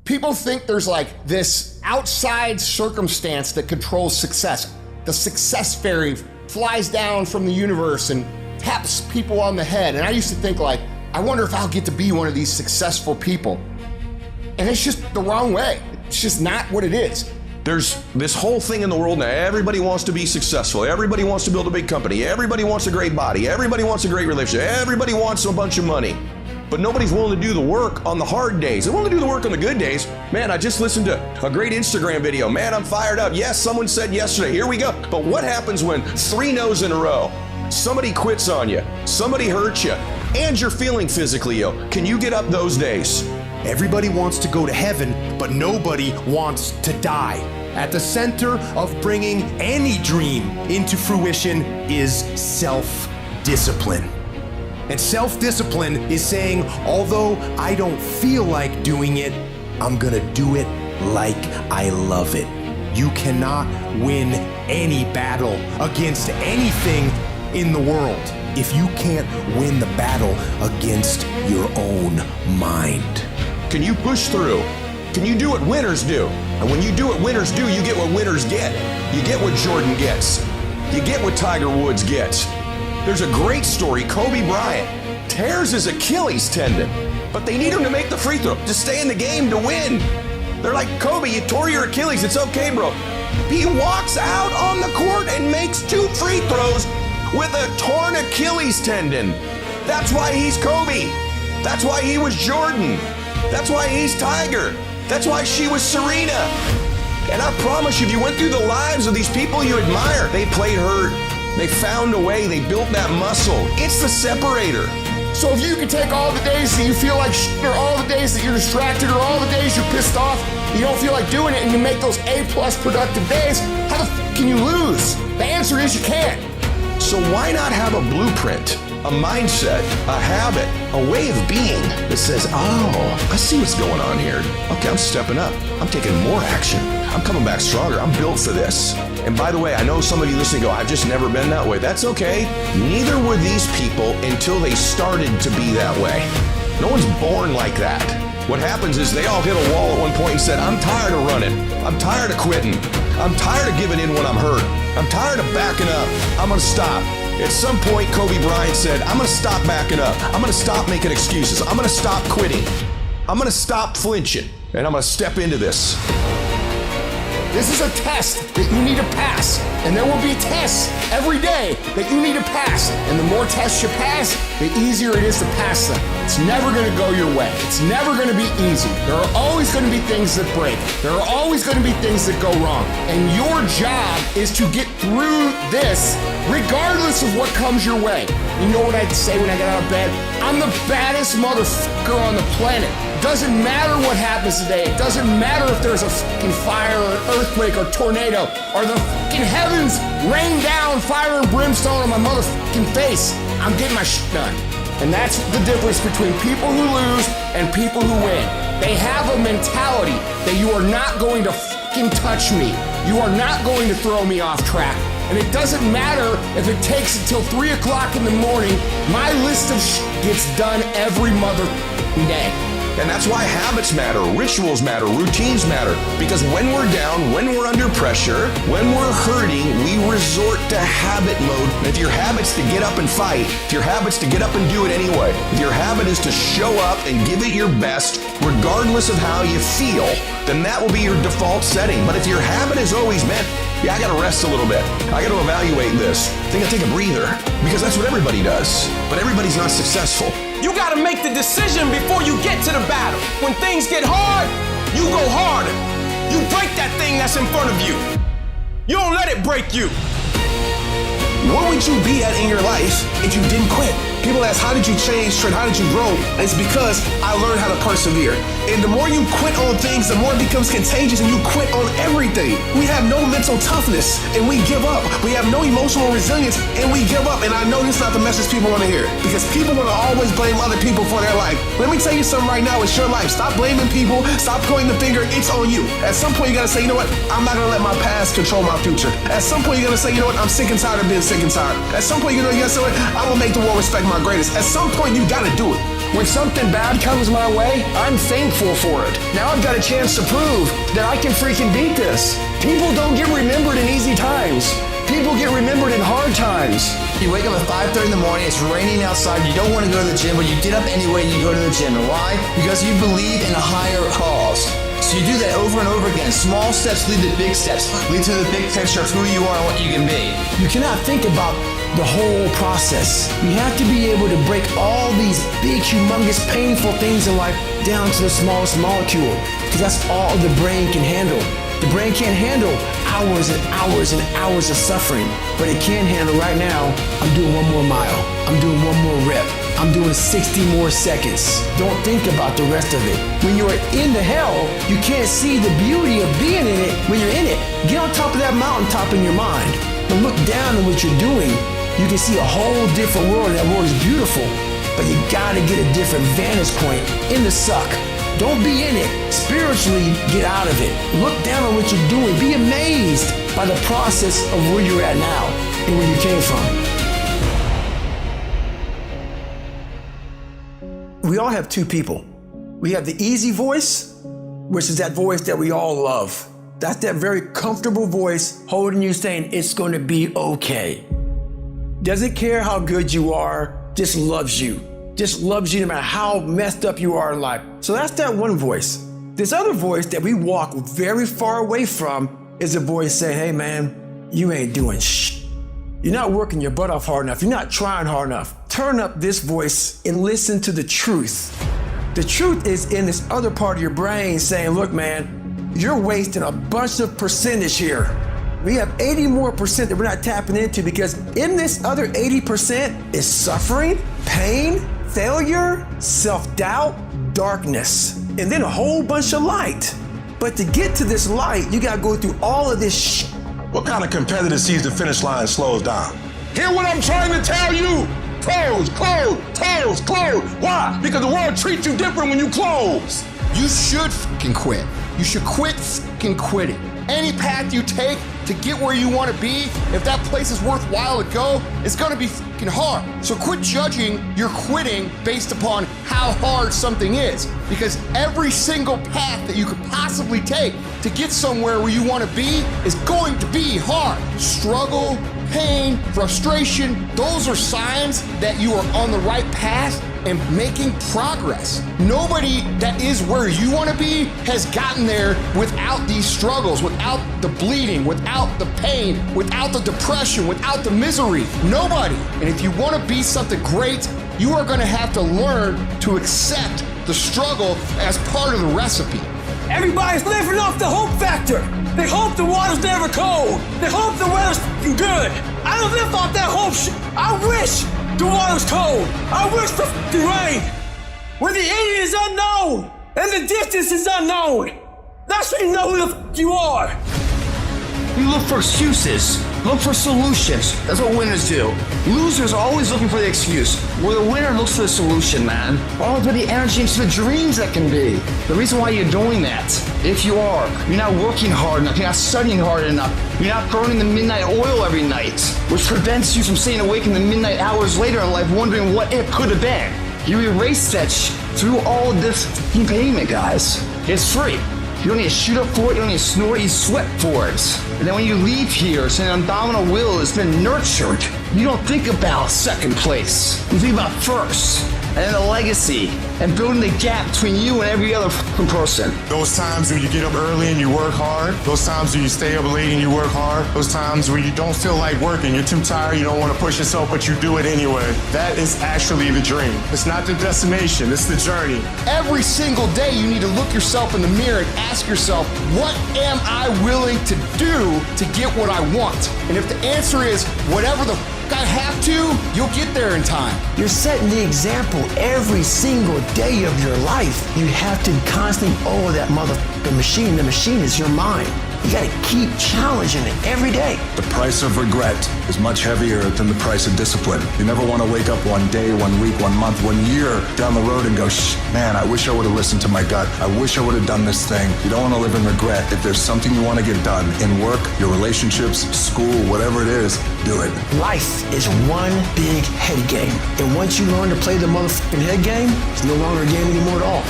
People think there's like this outside circumstance that controls success. The success fairy flies down from the universe and taps people on the head. And I used to think like, I wonder if I'll get to be one of these successful people. And it's just the wrong way. It's just not what it is. There's this whole thing in the world now. Everybody wants to be successful. Everybody wants to build a big company. Everybody wants a great body. Everybody wants a great relationship. Everybody wants a bunch of money. But nobody's willing to do the work on the hard days. They're willing to do the work on the good days. Man, I just listened to a great Instagram video. Man, I'm fired up. Yes, someone said yesterday, here we go. But what happens when 3 no's in a row? Somebody quits on you. Somebody hurts you. And you're feeling physically ill. Can you get up those days? Everybody wants to go to heaven, but nobody wants to die. At the center of bringing any dream into fruition is self-discipline. And self-discipline is saying, although I don't feel like doing it, I'm gonna do it like I love it. You cannot win any battle against anything in the world if you can't win the battle against your own mind. Can you push through? Can you do what winners do? And when you do what winners do, you get what winners get. You get what Jordan gets. You get what Tiger Woods gets. There's a great story. Kobe Bryant tears his Achilles tendon, but they need him to make the free throw, to stay in the game, to win. They're like, Kobe, you tore your Achilles. It's okay, bro. He walks out on the court and makes 2 free throws with a torn Achilles tendon. That's why he's Kobe. That's why he was Jordan. That's why he's Tiger. That's why she was Serena. And I promise you, if you went through the lives of these people you admire, they played hurt. They found a way. They built that muscle. It's the separator. So if you could take all the days that you feel like shit, or all the days that you're distracted, or all the days you're pissed off, you don't feel like doing it, and you make those A+ productive days, how the can you lose? The answer is you can't. So why not have a blueprint, a mindset, a habit, a way of being that says, oh, I see what's going on here. Okay, I'm stepping up. I'm taking more action. I'm coming back stronger. I'm built for this. And by the way, I know some of you listening go, I've just never been that way. That's okay. Neither were these people until they started to be that way. No one's born like that. What happens is they all hit a wall at one point and said, I'm tired of running. I'm tired of quitting. I'm tired of giving in when I'm hurt. I'm tired of backing up. I'm gonna stop. At some point, Kobe Bryant said, I'm gonna stop backing up. I'm gonna stop making excuses. I'm gonna stop quitting. I'm gonna stop flinching. And I'm gonna step into this. This is a test that you need to pass. And there will be tests every day that you need to pass. And the more tests you pass, the easier it is to pass them. It's never gonna go your way. It's never gonna be easy. There are always gonna be things that break. There are always gonna be things that go wrong. And your job is to get through this regardless of what comes your way. You know what I'd say when I get out of bed? I'm the baddest motherfucker on the planet. Doesn't matter what happens today. It doesn't matter if there's a fucking fire or an earthquake or tornado or the fucking heavens rain down fire and brimstone on my motherfucking face. I'm getting my shit done. And that's the difference between people who lose and people who win. They have a mentality that you are not going to fucking touch me. You are not going to throw me off track. And it doesn't matter if it takes until 3 o'clock in the morning. My list of shit gets done every motherfucking day. And that's why habits matter, rituals matter, routines matter. Because when we're down, when we're under pressure, when we're hurting, we resort to habit mode. And if your habit's to get up and fight, if your habit's to get up and do it anyway, if your habit is to show up and give it your best, regardless of how you feel, then that will be your default setting. But if your habit has always been, yeah, I gotta rest a little bit. I gotta evaluate this. I think I take a breather, because that's what everybody does. But everybody's not successful. You gotta make the decision before you get to the battle. When things get hard, you go harder. You break that thing that's in front of you. You don't let it break you. Where would you be at in your life if you didn't quit? People ask, how did you change, Trent? How did you grow? And it's because I learned how to persevere. And the more you quit on things, the more it becomes contagious and you quit on everything. We have no mental toughness and we give up. We have no emotional resilience and we give up. And I know this is not the message people want to hear, because people want to always blame other people for their life. Let me tell you something right now. It's your life. Stop blaming people. Stop pointing the finger. It's on you. At some point, you got to say, you know what? I'm not going to let my past control my future. At some point, you got to say, you know what? I'm sick and tired of being sick and tired. At some point, you got to say, I'm going to make the world respect my greatest. At some point, you got to do it. When something bad comes my way, I'm thankful for it. Now I've got a chance to prove that I can freaking beat this. People don't get remembered in easy times. People get remembered in hard times. You wake up at 5:30 in the morning, it's raining outside, you don't want to go to the gym, but you get up anyway and you go to the gym. And why? Because you believe in a higher cause. So you do that over and over again. Small steps lead to big steps, lead to the big picture of who you are and what you can be. You cannot think about the whole process. You have to be able to break all these big, humongous, painful things in life down to the smallest molecule, because that's all the brain can handle. The brain can't handle hours and hours and hours of suffering, but it can handle right now. I'm doing one more mile. I'm doing one more rep. I'm doing 60 more seconds. Don't think about the rest of it. When you're in the hell, you can't see the beauty of being in it when you're in it. Get on top of that mountaintop in your mind and look down at what you're doing. You can see a whole different world, and that world is beautiful, but you gotta get a different vantage point in the suck. Don't be in it. Spiritually, get out of it. Look down on what you're doing. Be amazed by the process of where you're at now and where you came from. We all have two people. We have the easy voice, which is that voice that we all love. That's that very comfortable voice holding you saying it's going to be okay. Doesn't care how good you are, just loves you. Just loves you no matter how messed up you are in life. So that's that one voice. This other voice that we walk very far away from is a voice saying, hey man, you ain't doing shh. You're not working your butt off hard enough. You're not trying hard enough. Turn up this voice and listen to the truth. The truth is in this other part of your brain saying, look man, you're wasting a bunch of percentage here. We have 80 more percent that we're not tapping into, because in this other 80% is suffering, pain, failure, self-doubt, darkness, and then a whole bunch of light. But to get to this light, you gotta go through all of this shit. What kind of competitor sees the finish line and slows down? Hear what I'm trying to tell you? Close, close, close, close. Why? Because the world treats you different when you close. You should fucking quit. You should quit fucking quitting. Any path you take to get where you want to be, if that place is worthwhile to go, it's gonna be fucking hard. So quit judging your quitting based upon how hard something is, because every single path that you could possibly take to get somewhere where you want to be is going to be hard. Struggle, pain, frustration, those are signs that you are on the right path and making progress. Nobody that is where you want to be has gotten there without these struggles, without the bleeding, without the pain, without the depression, without the misery. Nobody. And if you want to be something great, you are going to have to learn to accept the struggle as part of the recipe. Everybody's living off the hope factor. They hope the water's never cold. They hope the weather's good. I don't live off that hope shit. I wish the water's cold. I wish the rain. Where the end is unknown and the distance is unknown. That's when you know who the you are. You look for excuses. Look for solutions. That's what winners do. Losers are always looking for the excuse. Where the winner looks for the solution, man. Why don't we put the energy into the dreams that can be? The reason why you're doing that, if you are, you're not working hard enough, you're not studying hard enough, you're not burning the midnight oil every night, which prevents you from staying awake in the midnight hours later in life wondering what it could have been. You erase that through all this payment, guys. It's free. You don't need to shoot up for it, you don't need to snore, you sweat for it. And then when you leave here, it's an abdominal will that's been nurtured. You don't think about second place. You think about first, and then the legacy, and building the gap between you and every other person. Those times when you get up early and you work hard, those times when you stay up late and you work hard, those times when you don't feel like working, you're too tired, you don't want to push yourself, but you do it anyway. That is actually the dream. It's not the destination, it's the journey. Every single day you need to look yourself in the mirror and ask yourself, what am I willing to do to get what I want? And if the answer is whatever the I have to, you'll get there in time. You're setting the example every single day of your life. You have to constantly owe that motherfucking machine. The machine is your mind. You gotta keep challenging it every day. The price of regret is much heavier than the price of discipline. You never want to wake up one day, 1 week, 1 month, 1 year down the road and go, man, I wish I would have listened to my gut. I wish I would have done this thing. You don't want to live in regret. If there's something you want to get done in work, your relationships, school, whatever it is, do it. Life is one big head game. And once you learn to play the motherfucking head game, it's no longer a game anymore at all.